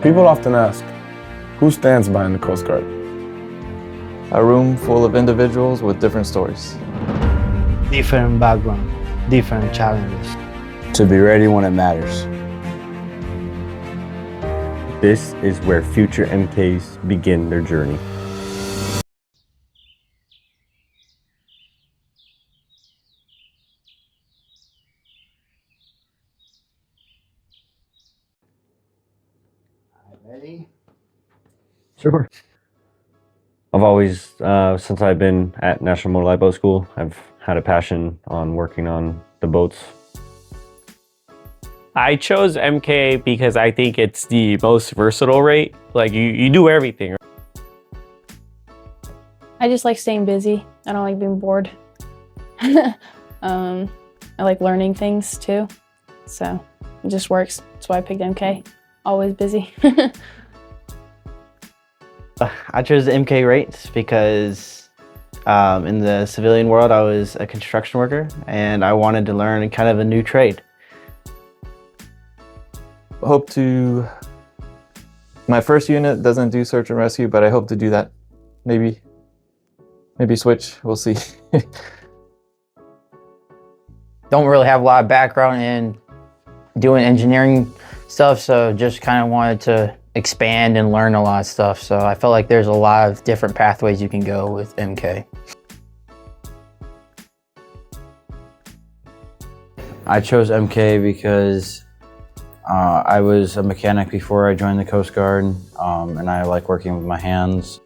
People often ask, who stands behind the Coast Guard? A room full of individuals with different stories. Different background, different challenges. To be ready when it matters. This is where future MKs begin their journey. Ready? Sure. I've always, since I've been at National Motor Light Boat School, I've had a passion on working on the boats. I chose MK because I think it's the most versatile rate. Like you do everything. I just like staying busy. I don't like being bored. I like learning things too. So it just works. That's why I picked MK. Always busy. I chose the MK rates because in the civilian world, I was a construction worker and I wanted to learn kind of a new trade. Hope to, my first unit doesn't do search and rescue, but I hope to do that. Maybe switch, we'll see. Don't really have a lot of background in doing engineering stuff, so just kind of wanted to expand and learn a lot of stuff. So I felt like there's a lot of different pathways you can go with MK. I chose MK because I was a mechanic before I joined the Coast Guard, and I like working with my hands.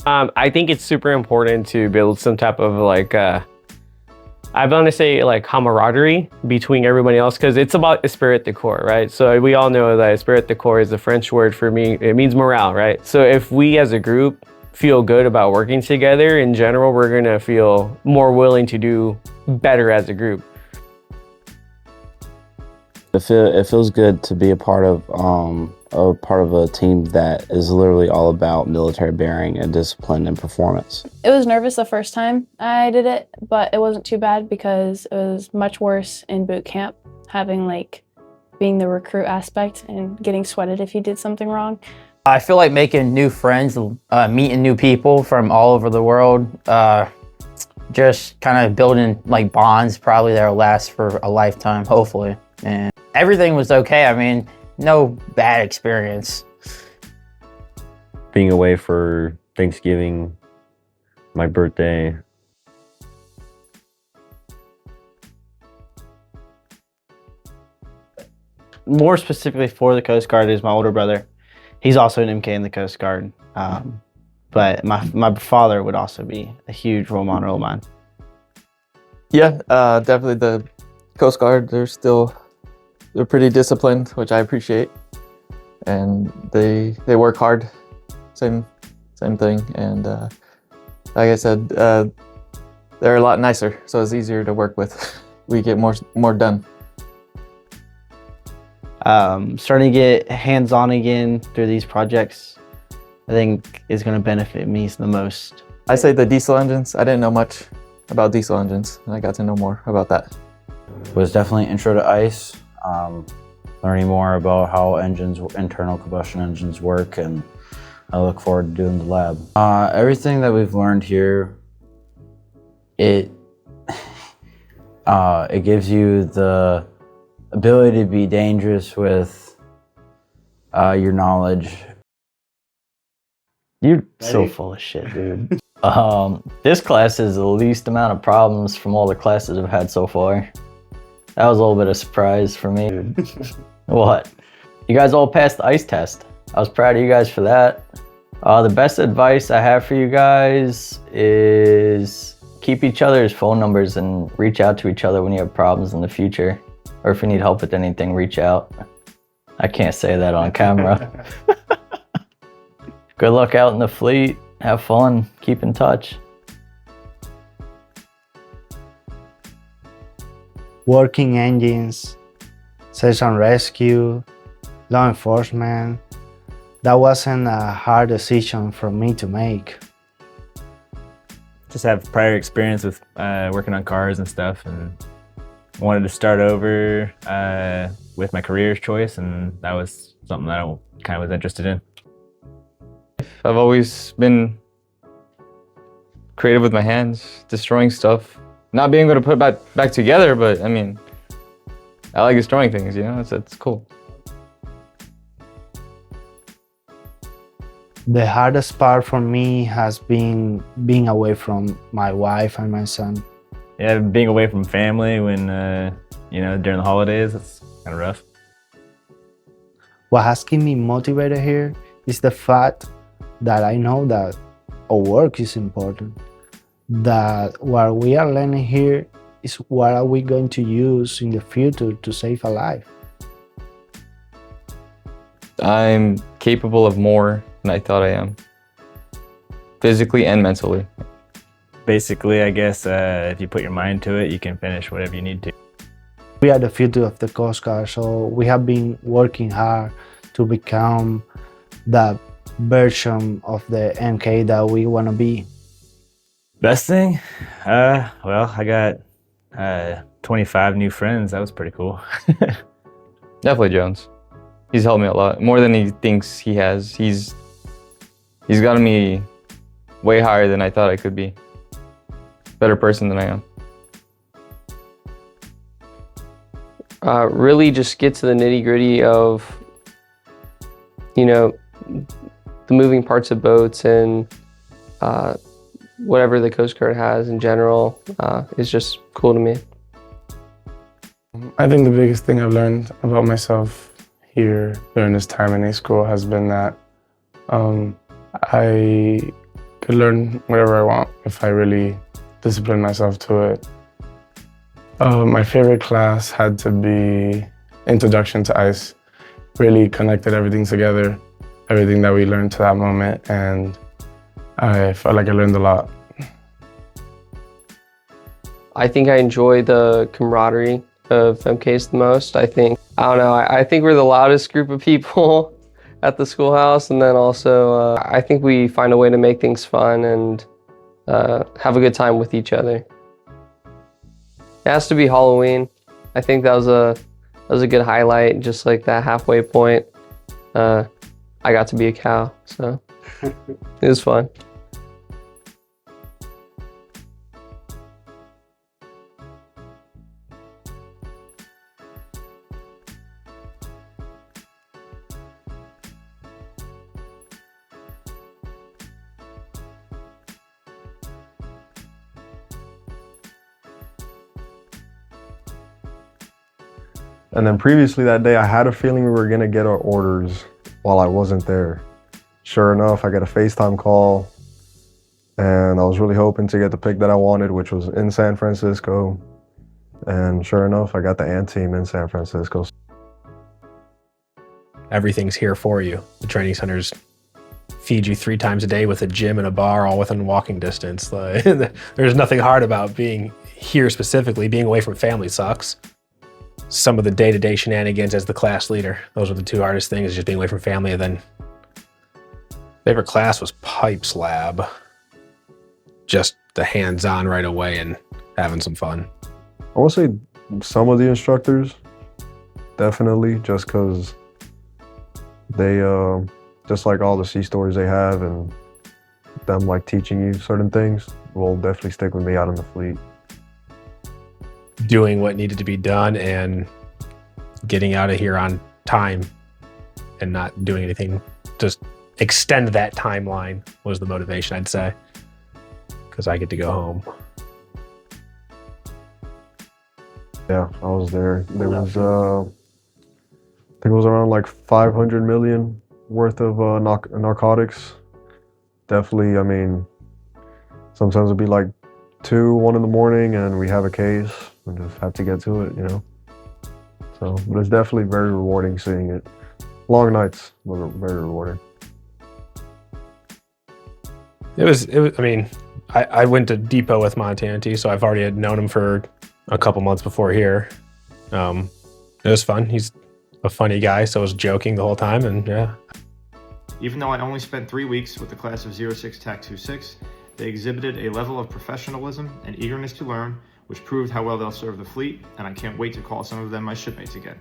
I think it's super important to build some type of like, I want to say like camaraderie between everybody else, because it's about esprit de corps, right? So we all know that esprit de corps is a French word for me. It means morale, right? So if we as a group feel good about working together, in general, we're gonna feel more willing to do better as a group. It feels good to be a part of a team that is literally all about military bearing and discipline and performance. It was nervous the first time I did it, but it wasn't too bad because it was much worse in boot camp, having like being the recruit aspect and getting sweated if you did something wrong. I feel like making new friends, meeting new people from all over the world, just kind of building like bonds probably that'll last for a lifetime, hopefully. And everything was okay. I mean, no bad experience. Being away for Thanksgiving, my birthday. More specifically for the Coast Guard is my older brother. He's also an MK in the Coast Guard. But my father would also be a huge role model of mine. Yeah, definitely the Coast Guard, they're pretty disciplined, which I appreciate. And they work hard, same thing. And like I said, they're a lot nicer, so it's easier to work with. We get more done. Starting to get hands-on again through these projects, I think is going to benefit me the most. I say the diesel engines. I didn't know much about diesel engines, and I got to know more about that. It was definitely intro to ICE, learning more about how internal combustion engines work, and I look forward to doing the lab. Everything that we've learned here, it gives you the ability to be dangerous with your knowledge. You're so full of shit, dude. This class is the least amount of problems from all the classes I've had so far. That was a little bit of a surprise for me. What? You guys all passed the ICE test. I was proud of you guys for that. The best advice I have for you guys is keep each other's phone numbers and reach out to each other when you have problems in the future. Or if you need help with anything, reach out. I can't say that on camera. Good luck out in the fleet. Have fun. Keep in touch. Working engines, search and rescue, law enforcement. That wasn't a hard decision for me to make. Just have prior experience with working on cars and stuff, and wanted to start over, with my career choice, and that was something that I kind of was interested in. I've always been creative with my hands, destroying stuff. Not being able to put it back together, but I mean, I like destroying things, you know, it's cool. The hardest part for me has been being away from my wife and my son. Yeah, being away from family when, you know, during the holidays, it's kind of rough. What has kept me motivated here is the fact that I know that our work is important. That what we are learning here is what are we going to use in the future to save a life. I'm capable of more than I thought I am, physically and mentally. Basically, I guess if you put your mind to it, you can finish whatever you need to. We are the future of the Coast Guard, so we have been working hard to become that version of the MK that we want to be. Best thing? Well, I got 25 new friends. That was pretty cool. Definitely Jones. He's helped me a lot, more than he thinks he has. He's gotten me way higher than I thought I could be. Better person than I am. Really just get to the nitty-gritty of, you know, the moving parts of boats and whatever the Coast Guard has in general is just cool to me. I think the biggest thing I've learned about myself here during this time in A school has been that I could learn whatever I want if I really discipline myself to it. My favorite class had to be Introduction to Ice. Really connected everything together, everything that we learned to that moment, and I felt like I learned a lot. I think I enjoy the camaraderie of MKs the most. I think we're the loudest group of people at the schoolhouse, and then also I think we find a way to make things fun and have a good time with each other. It has to be Halloween. I think that was a good highlight, just like that halfway point. I got to be a cow, so it was fun. And then previously that day, I had a feeling we were gonna get our orders while I wasn't there. Sure enough, I got a FaceTime call, and I was really hoping to get the pick that I wanted, which was in San Francisco. And sure enough, I got the ANT team in San Francisco. Everything's here for you. The training centers feed you 3 times a day with a gym and a bar all within walking distance. There's nothing hard about being here specifically. Being away from family sucks. Some of the day-to-day shenanigans as the class leader. Those are the 2 hardest things, just being away from family. And then favorite class was Pipes Lab. Just the hands-on right away and having some fun. I would say some of the instructors, definitely, just because they, just like all the sea stories they have and them like teaching you certain things will definitely stick with me out in the fleet. Doing what needed to be done and getting out of here on time and not doing anything. Just extend that timeline was the motivation, I'd say, because I get to go home. Yeah, I was there. There was, I think it was around like 500 million worth of narcotics. Definitely, I mean, sometimes it'd be like 2, 1 in the morning and we have a case and just have to get to it, you know? So, but it's definitely very rewarding seeing it. Long nights, but very rewarding. It was, I mean, I went to Depot with Montanti, so I've already had known him for a couple months before here. It was fun. He's a funny guy, so I was joking the whole time, and yeah. Even though I only spent 3 weeks with the class of 06 TAC 26, they exhibited a level of professionalism and eagerness to learn, which proved how well they'll serve the fleet, and I can't wait to call some of them my shipmates again.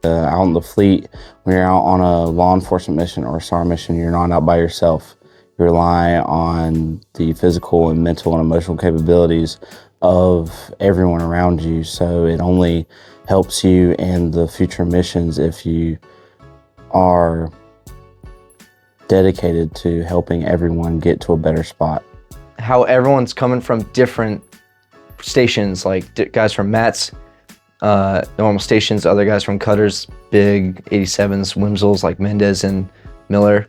Out in the fleet, when you're out on a law enforcement mission or a SAR mission, you're not out by yourself. You rely on the physical and mental and emotional capabilities of everyone around you. So it only helps you in the future missions if you are dedicated to helping everyone get to a better spot. How everyone's coming from different stations, like guys from Matt's normal stations, other guys from Cutter's big 87s, Wimsels like Mendez and Miller.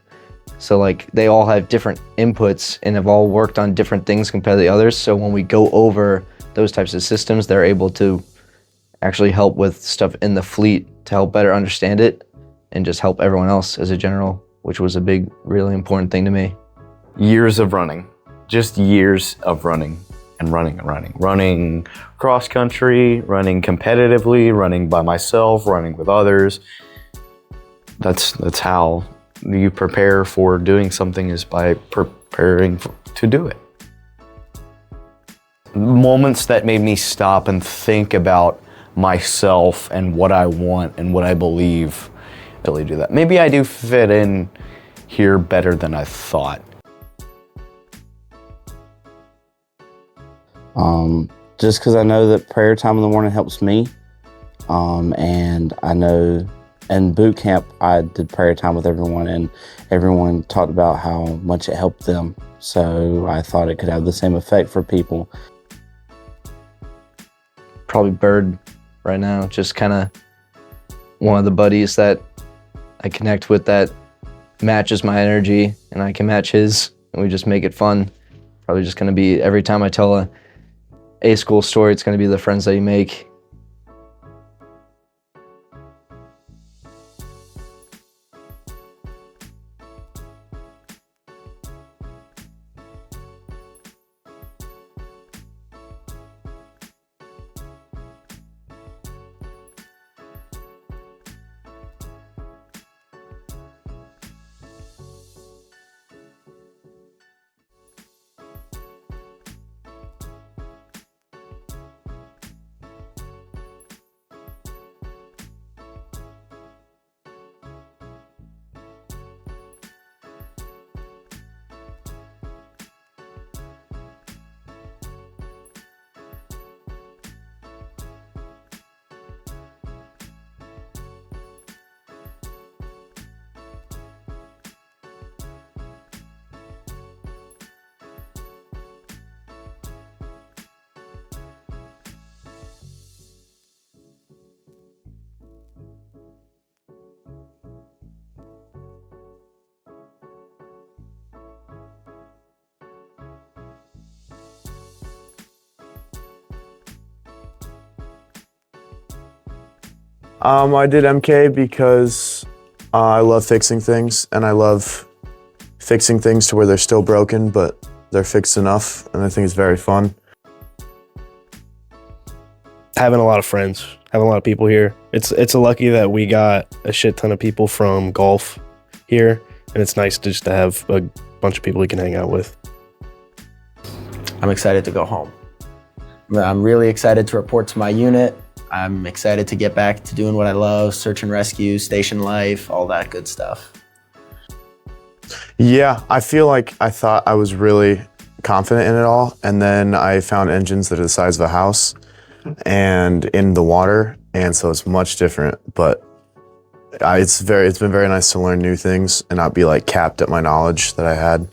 So like they all have different inputs and have all worked on different things compared to the others. So when we go over those types of systems, they're able to actually help with stuff in the fleet to help better understand it and just help everyone else as a general, which was a big, really important thing to me. Years of running, just years of running and running and running. Running cross country, running competitively, running by myself, running with others. That's how you prepare for doing something, is by preparing to do it. Moments that made me stop and think about myself and what I want and what I believe really do that. Maybe I do fit in here better than I thought. Just because I know that prayer time in the morning helps me, and I know in boot camp I did prayer time with everyone, and everyone talked about how much it helped them. So I thought it could have the same effect for people. Probably Bird right now, just kind of one of the buddies that I connect with that matches my energy and I can match his, and we just make it fun. Probably just gonna be, every time I tell a school story, it's gonna be the friends that you make. I did MK because I love fixing things, and I love fixing things to where they're still broken, but they're fixed enough, and I think it's very fun. Having a lot of friends, having a lot of people here. It's lucky that we got a shit ton of people from golf here, and it's nice just to have a bunch of people we can hang out with. I'm excited to go home. I'm really excited to report to my unit. I'm excited to get back to doing what I love, search and rescue, station life, all that good stuff. Yeah, I feel like I thought I was really confident in it all, and then I found engines that are the size of a house and in the water, and so it's much different, but it's been very nice to learn new things and not be like capped at my knowledge that I had.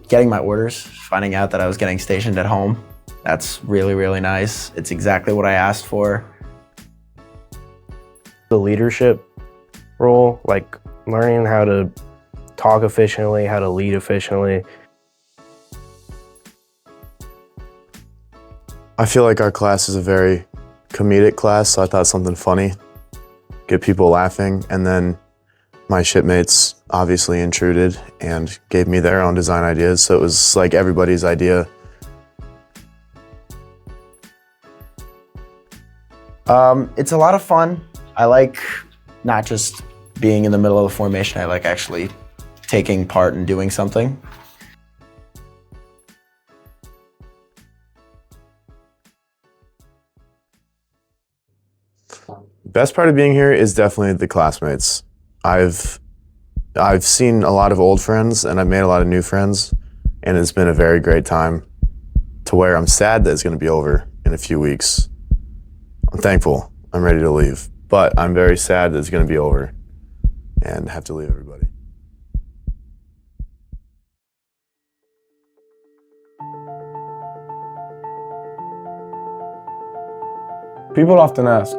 Getting my orders, finding out that I was getting stationed at home. That's really, really nice. It's exactly what I asked for. The leadership role, like learning how to talk efficiently, how to lead efficiently. I feel like our class is a very comedic class, so I thought something funny, get people laughing, and then my shipmates obviously intruded and gave me their own design ideas, so it was like everybody's idea. It's a lot of fun. I like not just being in the middle of the formation, I like actually taking part and doing something. Best part of being here is definitely the classmates. I've seen a lot of old friends and I've made a lot of new friends, and it's been a very great time, to where I'm sad that it's going to be over in a few weeks. I'm thankful. I'm ready to leave, but I'm very sad that it's going to be over and have to leave everybody. People often ask,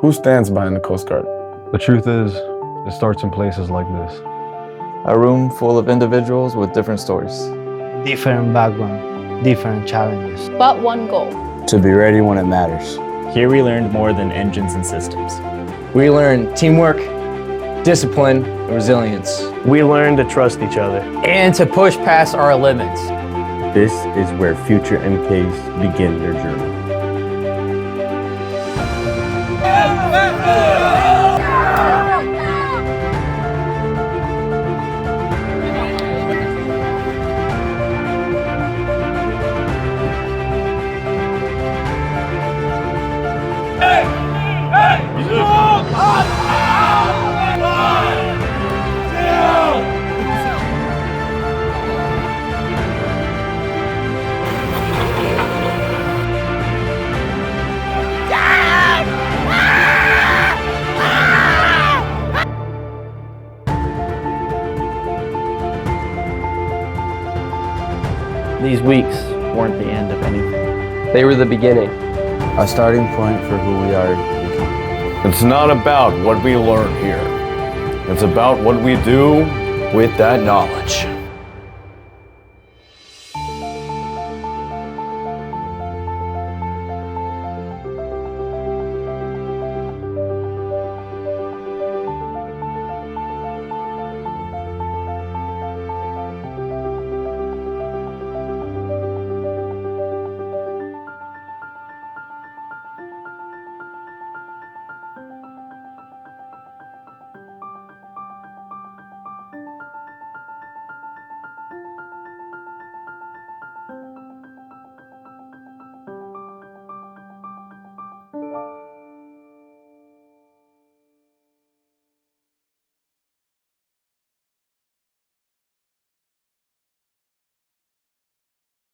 who stands behind the Coast Guard? The truth is, it starts in places like this. A room full of individuals with different stories. Different background, different challenges. But one goal. To be ready when it matters. Here we learned more than engines and systems. We learn teamwork, discipline, and resilience. We learn to trust each other. And to push past our limits. This is where future MKs begin their journey. These weeks weren't the end of anything. They were the beginning. A starting point for who we are to become. It's not about what we learn here. It's about what we do with that knowledge.